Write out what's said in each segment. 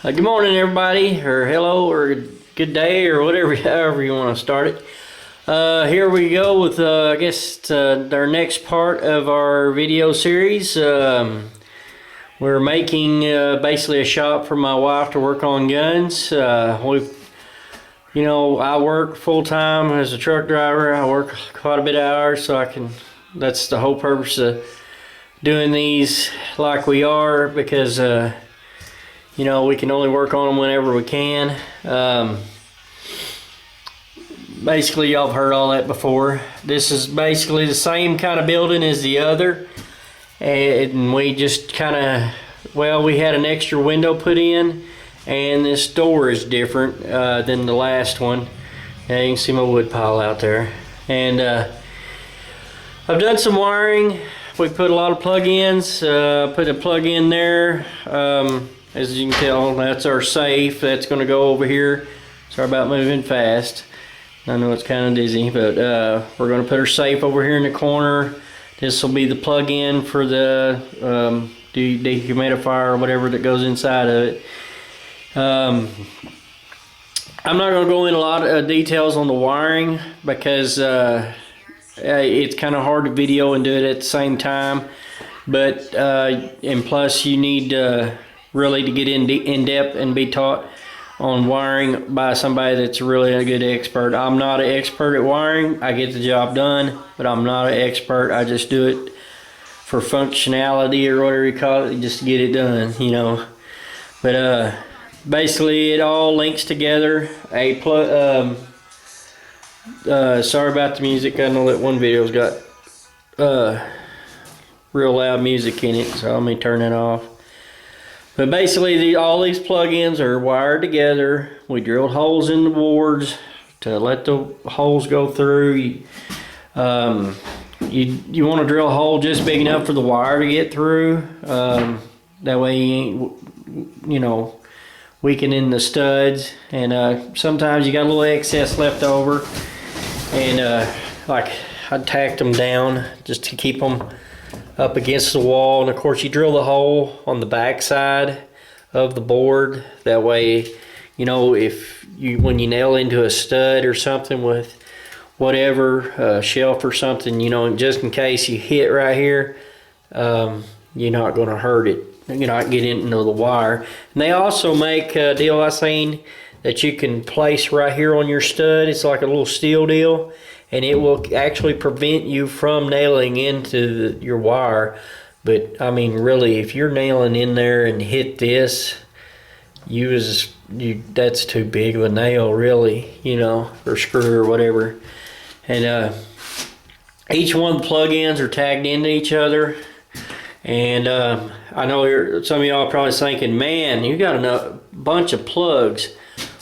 Good morning, everybody, or hello, or good day, or whatever, however you want to start it. Here we go with, I guess, our next part of our video series. We're making basically a shop for my wife to work on guns. I work full time as a truck driver. I work quite a bit of hours, so that's the whole purpose of doing these like we are, because we can only work on them whenever we can. Basically, y'all have heard all that before. This is basically the same kind of building as the other, and we just we had an extra window put in, and this door is different than the last one. Yeah, you can see my wood pile out there. And I've done some wiring. We put a lot of plug-ins. Put a plug in there. As you can tell, that's our safe. That's going to go over here. Sorry about moving fast. I know it's kind of dizzy, but we're going to put our safe over here in the corner. This will be the plug-in for the dehumidifier or whatever that goes inside of it. I'm not going to go into a lot of details on the wiring, because it's kind of hard to video and do it at the same time. But and plus, you need really to get in depth and be taught on wiring by somebody that's really a good expert. I'm not an expert at wiring. I get the job done, but I'm not an expert. I just do it for functionality, or whatever you call it, just to get it done, But basically, it all links together. Sorry about the music. I know that one video's got real loud music in it, so let me turn that off. But basically, all these plug-ins are wired together. We drilled holes in the boards to let the holes go through. You want to drill a hole just big enough for the wire to get through. That way you ain't, weakening the studs. And sometimes you got a little excess left over. And I tacked them down just to keep them up against the wall. And of course, you drill the hole on the back side of the board. That way, when you nail into a stud or something with whatever, shelf or something, just in case you hit right here, you're not going to hurt it. You're not getting into the wire. And they also make a deal I seen that you can place right here on your stud. It's like a little steel deal, and it will actually prevent you from nailing into your wire. But I mean, really, if you're nailing in there and hit this, that's too big of a nail, really, or screw or whatever. And each one of the plug-ins are tagged into each other. And I know some of y'all are probably thinking, man, you got a bunch of plugs.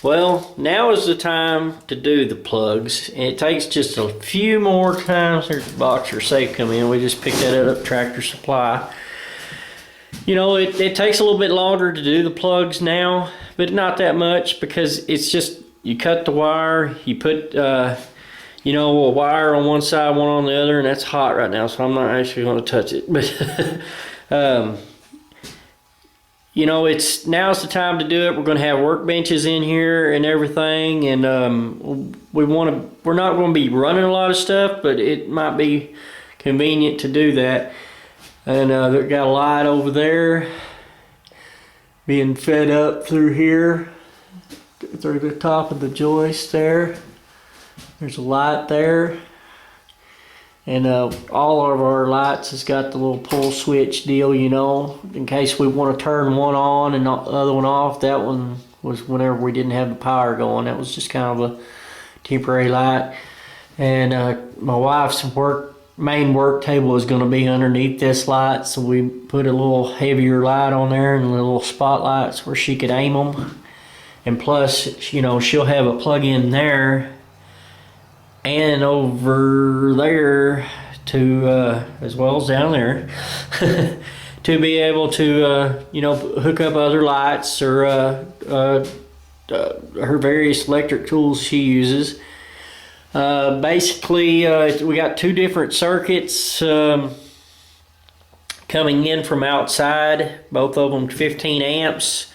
Well, now is the time to do the plugs. And it takes just a few more times. There's the Boxer safe come in. We just picked that up, Tractor Supply. It takes a little bit longer to do the plugs now, but not that much, because it's just, you cut the wire, you put, a wire on one side, one on the other, and that's hot right now, so I'm not actually going to touch it. But, now's the time to do it. We're going to have workbenches in here and everything, and we're not going to be running a lot of stuff, but it might be convenient to do that. And they've got a light over there being fed up through here, through the top of the joist there. There's a light there. And all of our lights has got the little pull switch deal, in case we want to turn one on and the other one off. That one was whenever we didn't have the power going. That was just kind of a temporary light. And my wife's main work table is going to be underneath this light, so we put a little heavier light on there and little spotlights where she could aim them. And plus, she'll have a plug-in there and over there as well as down there to be able to hook up other lights or her various electric tools she uses. Basically, we got two different circuits coming in from outside, both of them 15 amps.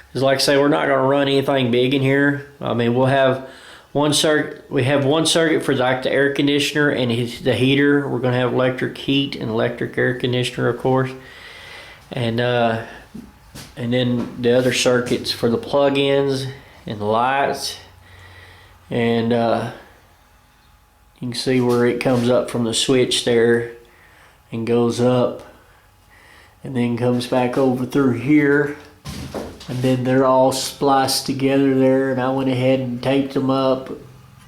Because like I say, we're not going to run anything big in here. I mean, we'll have one circuit. We have one circuit for like the air conditioner and the heater. We're going to have electric heat and electric air conditioner, of course. And then the other circuits for the plug-ins and the lights. And you can see where it comes up from the switch there and goes up and then comes back over through here, and then they're all spliced together there, and I went ahead and taped them up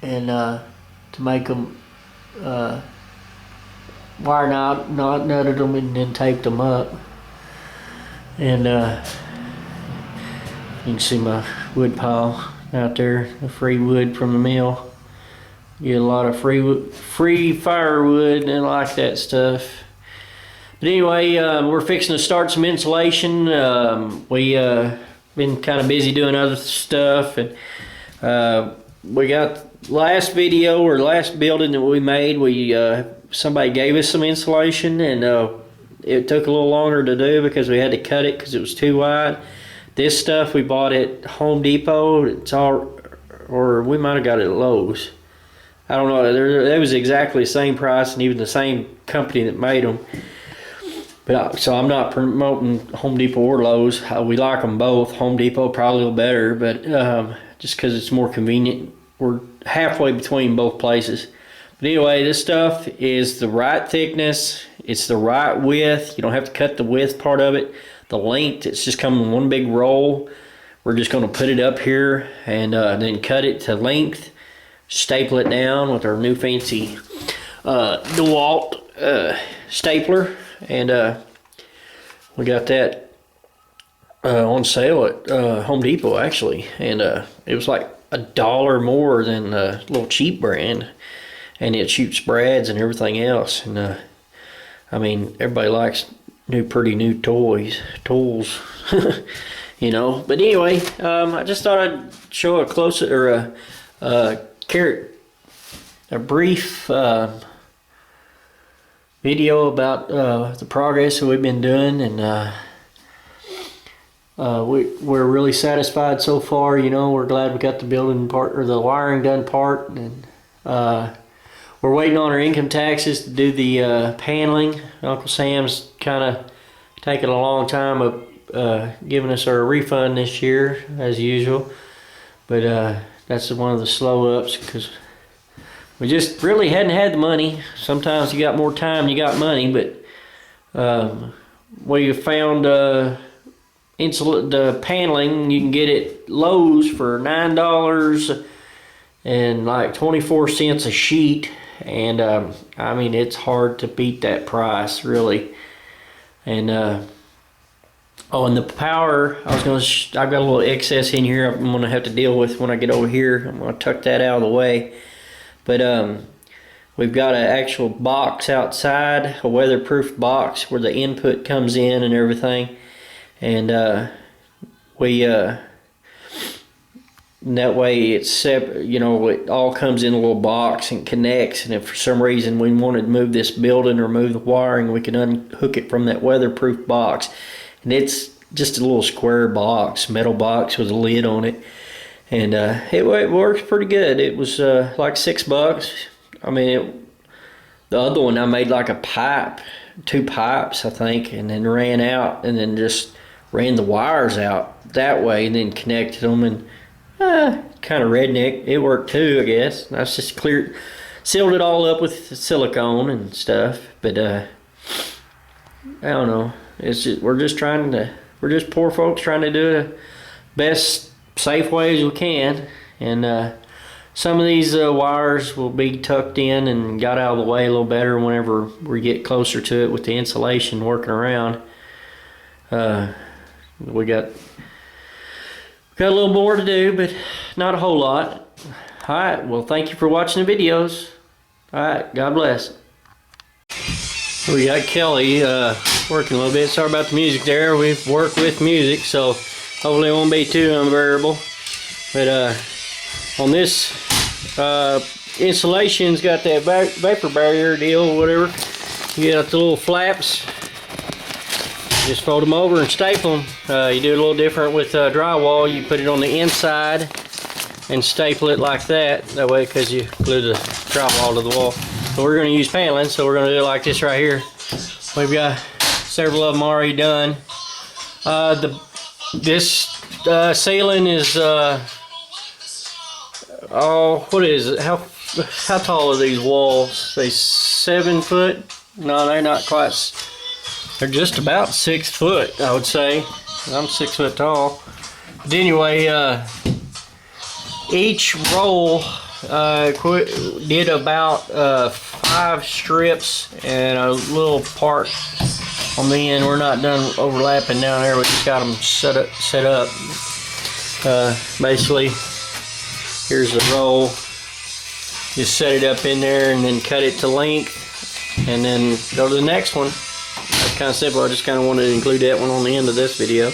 and to make them wire nutted them and then taped them up. And you can see my wood pile out there, the free wood from the mill. Get a lot of free firewood, and I like that stuff. But anyway, we're fixing to start some insulation. We been kind of busy doing other stuff, and we got last video or last building that we made. Somebody gave us some insulation, and it took a little longer to do because we had to cut it because it was too wide. This stuff we bought at Home Depot. Or we might have got it at Lowe's. I don't know. It was exactly the same price and even the same company that made them. But so I'm not promoting Home Depot or Lowe's. We like them both. Home Depot probably a little better, but just because it's more convenient. We're halfway between both places. But anyway, this stuff is the right thickness. It's the right width. You don't have to cut the width part of it. The length, it's just coming in one big roll. We're just going to put it up here and then cut it to length. Staple it down with our new fancy DeWalt stapler, and we got that on sale at Home Depot actually, and it was like $1 more than a little cheap brand, and it shoots brads and everything else. And I mean, everybody likes pretty new tools, you know. But anyway, I just thought I'd show a closer a brief video about the progress that we've been doing, and we're really satisfied so far. You know, we're glad we got the building part or the wiring done part, and we're waiting on our income taxes to do the paneling. Uncle Sam's kind of taking a long time of giving us our refund this year as usual, but that's one of the slow ups because we just really hadn't had the money. Sometimes you got more time, you got money, but we found the paneling you can get at Lowe's for $9 and like 24 cents a sheet, and I mean, it's hard to beat that price really. And oh, and the power, I've got a little excess in here I'm gonna have to deal with when I get over here. I'm gonna tuck that out of the way. But we've got an actual box outside, a weatherproof box where the input comes in and everything. And that way it's separate, you know, it all comes in a little box and connects. And if for some reason we wanted to move this building or move the wiring, we can unhook it from that weatherproof box. And it's just a little square box, metal box with a lid on it. And it works pretty good. It was like $6. I mean, the other one I made like a pipe, 2 pipes I think, and then ran out and then just ran the wires out that way and then connected them, and kind of redneck. It worked too, I guess. I just sealed it all up with silicone and stuff. But I don't know. We're just poor folks trying to do the best safe way as we can, and some of these wires will be tucked in and got out of the way a little better whenever we get closer to it with the insulation working around. We got a little more to do, but not a whole lot. Alright, well, thank you for watching the videos. Alright, God bless. We got Kelly working a little bit. Sorry about the music there. We've worked with music, so hopefully it won't be too unbearable. But on this insulation's got that vapor barrier deal or whatever. You got the little flaps just fold them over and staple them. You do it a little different with drywall. You put it on the inside and staple it like that. That way, because you glue the drywall to the wall. So we're going to use paneling, so we're going to do it like this right here. We've got several of them already done. This ceiling is what is it? How tall are these walls? They 7 foot? No, they're not quite. They're just about 6 foot, I would say. I'm 6 foot tall. But anyway, each roll did about 5 strips and a little part on the end. We're not done overlapping down there. We just got them set up. Basically, here's the roll. Just set it up in there and then cut it to length, and then go to the next one. That's kind of simple. I just kind of wanted to include that one on the end of this video.